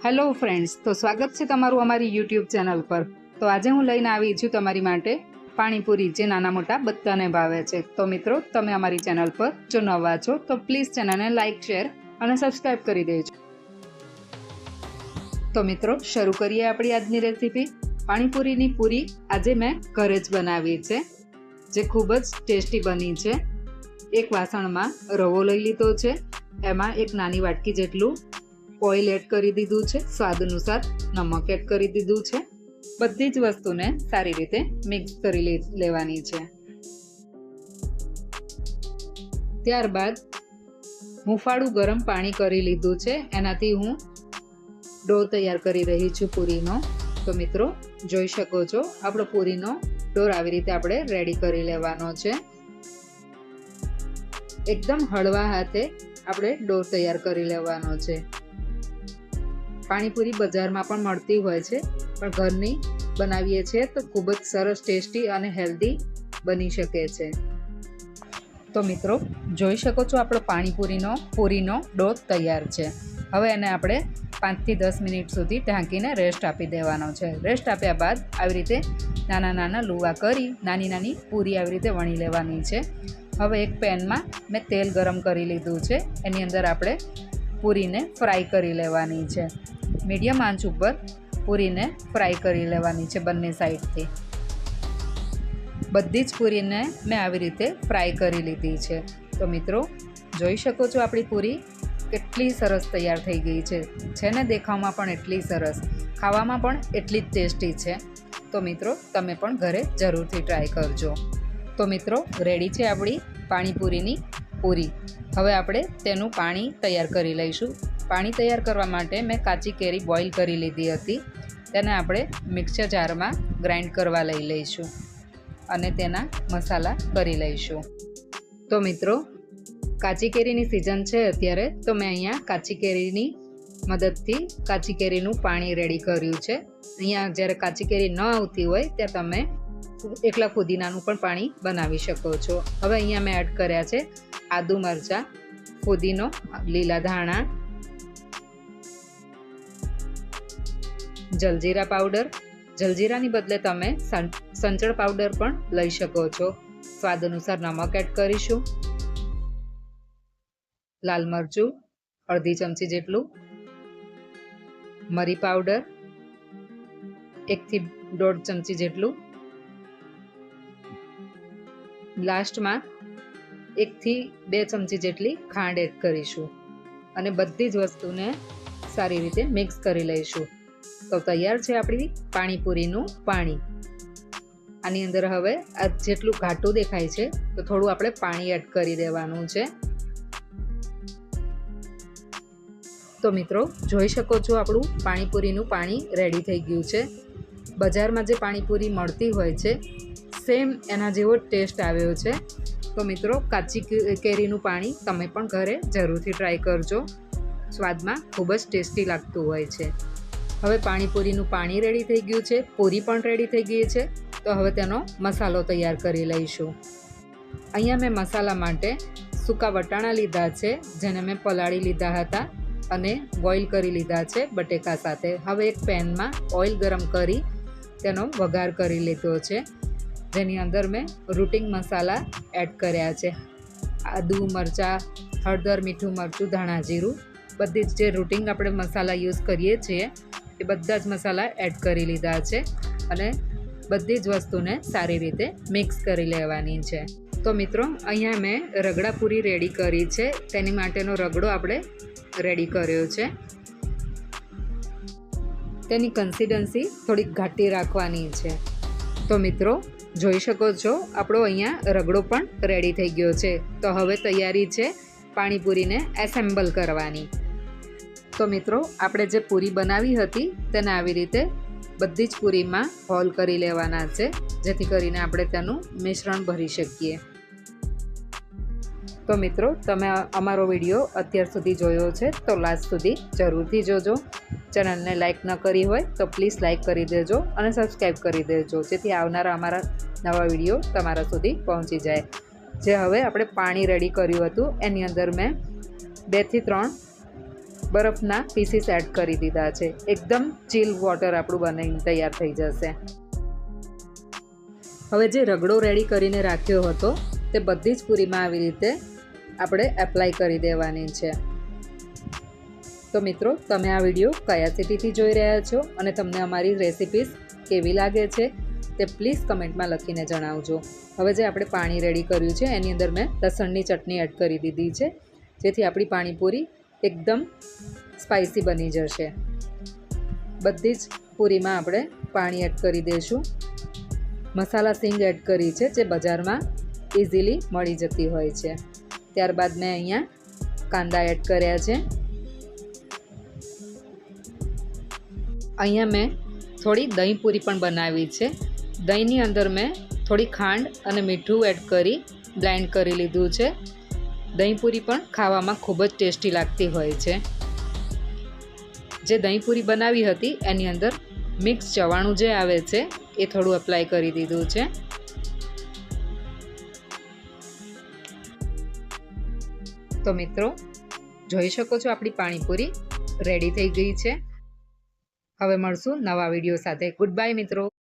Hello friends, તો સ્વાગત છે તમારું અમારી યુટ્યુબ ચેનલ પર। તો આજે હું લઈને આવી છું તમારી માટે પાણીપુરી, જે નાના મોટા બધાને ભાવે છે। તો મિત્રો, તમે અમારી ચેનલ પર જો નવા છો તો પ્લીઝ ચેનલને લાઇક, શેર અને સબસ્ક્રાઈબ કરી દેજો। તો મિત્રો, શરૂ કરીએ આપણી આજની રેસીપી। પાણીપુરીની પૂરી આજે મેં ઘરે જ બનાવી છે, જે ખૂબ જ ટેસ્ટી બની છે। એક વાસણમાં રવો લઈ લીધો છે, એમાં એક નાની વાટકી જેટલું ઓઇલ એડ કરી દીધું છે, સ્વાદ અનુસાર નમક એડ કરી દીધું છે। બધી જ વસ્તુને સારી રીતે મિક્સ કરી લેવાની છે। ત્યારબાદ હુંફાળું ગરમ પાણી કરી લીધું છે, એનાથી હું ડો તૈયાર કરી રહી છું પૂરીનો। તો મિત્રો, જોઈ શકો છો આપણો પૂરીનો ડો આવી રીતે આપણે રેડી કરી લેવાનો છે। એકદમ હળવા હાથે આપણે ડો તૈયાર કરી લેવાનો છે। પાણીપુરી બજારમાં પણ મળતી હોય છે, પણ ઘરની બનાવીએ છીએ તો ખૂબ જ સરસ, ટેસ્ટી અને હેલ્ધી બની શકે છે। તો મિત્રો, જોઈ શકો છો આપણો પૂરીનો ડો તૈયાર છે। હવે એને આપણે 5 થી 10 મિનિટ સુધી ઢાંકીને રેસ્ટ આપી દેવાનો છે। રેસ્ટ આપ્યા બાદ આવી રીતે નાના નાના લુવા કરી નાની નાની પૂરી આવી રીતે વણી લેવાની છે। હવે એક પેનમાં મેં તેલ ગરમ કરી લીધું છે, એની અંદર આપણે પૂરીને ફ્રાય કરી લેવાની છે। મીડિયમ આંચ ઉપર પૂરીને ફ્રાય કરી લેવાની છે બંને સાઈડથી। બધી જ પૂરીને મેં આવી રીતે ફ્રાય કરી લીધી છે। તો મિત્રો, જોઈ શકો છો આપણી પૂરી કેટલી સરસ તૈયાર થઈ ગઈ છે ને દેખાવમાં પણ એટલી સરસ, ખાવામાં પણ એટલી જ ટેસ્ટી છે। તો મિત્રો, તમે પણ ઘરે જરૂરથી ટ્રાય કરજો। તો મિત્રો, રેડી છે આપણી પાણીપુરીની પૂરી। હવે આપણે તેનું પાણી તૈયાર કરી લઈશું। પાણી તૈયાર કરવા માટે મેં કાચી કેરી બોઇલ કરી લીધી હતી, તેને આપણે મિક્સર જારમાં ગ્રાઇન્ડ કરવા લઈ લઈશું અને તેના મસાલા કરી લઈશું। તો મિત્રો, કાચી કેરીની સિઝન છે અત્યારે, તો મેં અહીંયા કાચી કેરીની મદદથી કાચી કેરીનું પાણી રેડી કર્યું છે। અહીંયા જ્યારે કાચી કેરી ન આવતી હોય ત્યાં તમે એકલા ફુદીનાનું પણ પાણી બનાવી શકો છો। હવે અહીંયા મેં એડ કર્યા છે આદુ, મરચાં, ફુદીનો, લીલા ધાણા, જલજીરા પાવડર। જલજીરાની બદલે તમે સંચળ પાવડર પણ લઈ શકો છો। સ્વાદ અનુસાર નમક એડ કરીશું, લાલ મરચું અડધી ચમચી જેટલું, મરી પાવડર 1 થી 1.5 ચમચી જેટલું, લાસ્ટમાં 1 થી 2 ચમચી જેટલી ખાંડ એડ કરીશું અને બધી જ વસ્તુને સારી રીતે મિક્સ કરી લઈશું। તો તૈયાર છે આપણી પાણીપુરીનું પાણી। આની અંદર હવે આ જેટલું ઘાટું દેખાય છે તો થોડું આપણે પાણી એડ કરી દેવાનું છે। તો મિત્રો, જોઈ શકો છો આપણું પાણીપુરીનું પાણી રેડી થઈ ગયું છે। બજારમાં જે પાણીપુરી મળતી હોય છે સેમ એના જેવો ટેસ્ટ આવ્યો છે। તો મિત્રો, કાચી કેરીનું પાણી તમે પણ ઘરે જરૂરથી ટ્રાય કરજો, સ્વાદમાં ખૂબ જ ટેસ્ટી લાગતું હોય છે। હવે પાણીપુરીનું પાણી રેડી થઈ ગયું છે, પૂરી પણ રેડી થઈ ગઈ છે। તો હવે તેનો મસાલો તૈયાર કરી લઈશું। અહીંયા મેં મસાલા માટે સૂકા વટાણા લીધા છે, જેને મેં પલાળી લીધા હતા અને બોઇલ કરી લીધા છે બટેકા સાથે। હવે એક પેનમાં ઓઇલ ગરમ કરી તેનો વઘાર કરી લીધો છે, જેની અંદર મેં રૂટિંગ મસાલા એડ કર્યા છે। આદુ, મરચાં, હળદર, મીઠું મરચું, ધાણા જીરું, બધી જ જે રૂટિંગ આપણે મસાલા યુઝ કરીએ છીએ એ બધા જ મસાલા એડ કરી લીધા છે અને બધી જ વસ્તુને સારી રીતે મિક્સ કરી લેવાની છે। તો મિત્રો, અહીંયા મેં રગડા પૂરી રેડી કરી છે, તેની માટેનો રગડો આપણે રેડી કર્યો છે। તેની કન્સિસ્ટન્સી થોડીક ઘાટી રાખવાની છે। તો મિત્રો, જોઈ શકો છો આપણો અહીંયા રગડો પણ રેડી થઈ ગયો છે। તો હવે તૈયારી છે પાણીપુરીને એસેમ્બલ કરવાની। તો મિત્રો, આપણે જે પૂરી બનાવી હતી તેને આવી રીતે બધી જ પૂરીમાં હોલ કરી લેવાના છે, જેથી કરીને આપણે તેનું મિશ્રણ ભરી શકીએ। તો મિત્રો, તમે અમારો વિડીયો અત્યાર સુધી જોયો છે તો લાસ્ટ સુધી જરૂરથી જોજો। ચેનલને લાઇક ન કરી હોય તો પ્લીઝ લાઇક કરી દેજો અને સબસ્ક્રાઈબ કરી દેજો, જેથી આવનારા અમારા નવા વિડીયો તમારા સુધી પહોંચી જાય। જે હવે આપણે પાણી રેડી કર્યું હતું એની અંદર મેં 2 થી 3 બરફના પીસીસ એડ કરી દીધા છે. એકદમ ચીલ વોટર આપણું બનીને તૈયાર થઈ જશે. હવે જે રગડો રેડી કરીને રાખ્યો હતો તે બધી જ પૂરીમાં આવી રીતે આપણે એપ્લાય કરી દેવાની છે. તો મિત્રો, તમે આ વિડીયો કયા સિટીથી જોઈ રહ્યા છો અને તમને અમારી રેસિપીસ કેવી લાગે છે તે પ્લીઝ કમેન્ટમાં લખીને જણાવજો. હવે જે આપણે પાણી રેડી કર્યું છે એની અંદર મેં લસણની ચટણી એડ કરી દીધી છે, જેથી આપણી પાણીપુરી એકદમ સ્પાઇસી બની જશે. બધી જ પૂરીમાં આપણે પાણી એડ કરી દઈશું. મસાલા સિંગ એડ કરી છે, જે બજારમાં ઇઝીલી મળી જતી હોય છે. ત્યારબાદ મેં અહીંયા કાંદા એડ કર્યા છે. અહીંયા મેં થોડી દહીં પૂરી પણ બનાવી છે. દહીંની અંદર મેં થોડી ખાંડ અને મીઠું એડ કરી બ્લેન્ડ કરી લીધું છે. દહીં પૂરી પણ ખાવામાં ખૂબ જ ટેસ્ટી લાગતી હોય છે. જે દહીં પૂરી બનાવી હતી એની અંદર મિક્સ ચવાણું જે આવે છે એ થોડું એપ્લાય કરી દીધું છે. તો મિત્રો, જોઈ શકો છો આપણી પાણીપુરી રેડી થઈ ગઈ છે. હવે મળશું નવા વિડીયો સાથે. ગુડ બાય મિત્રો.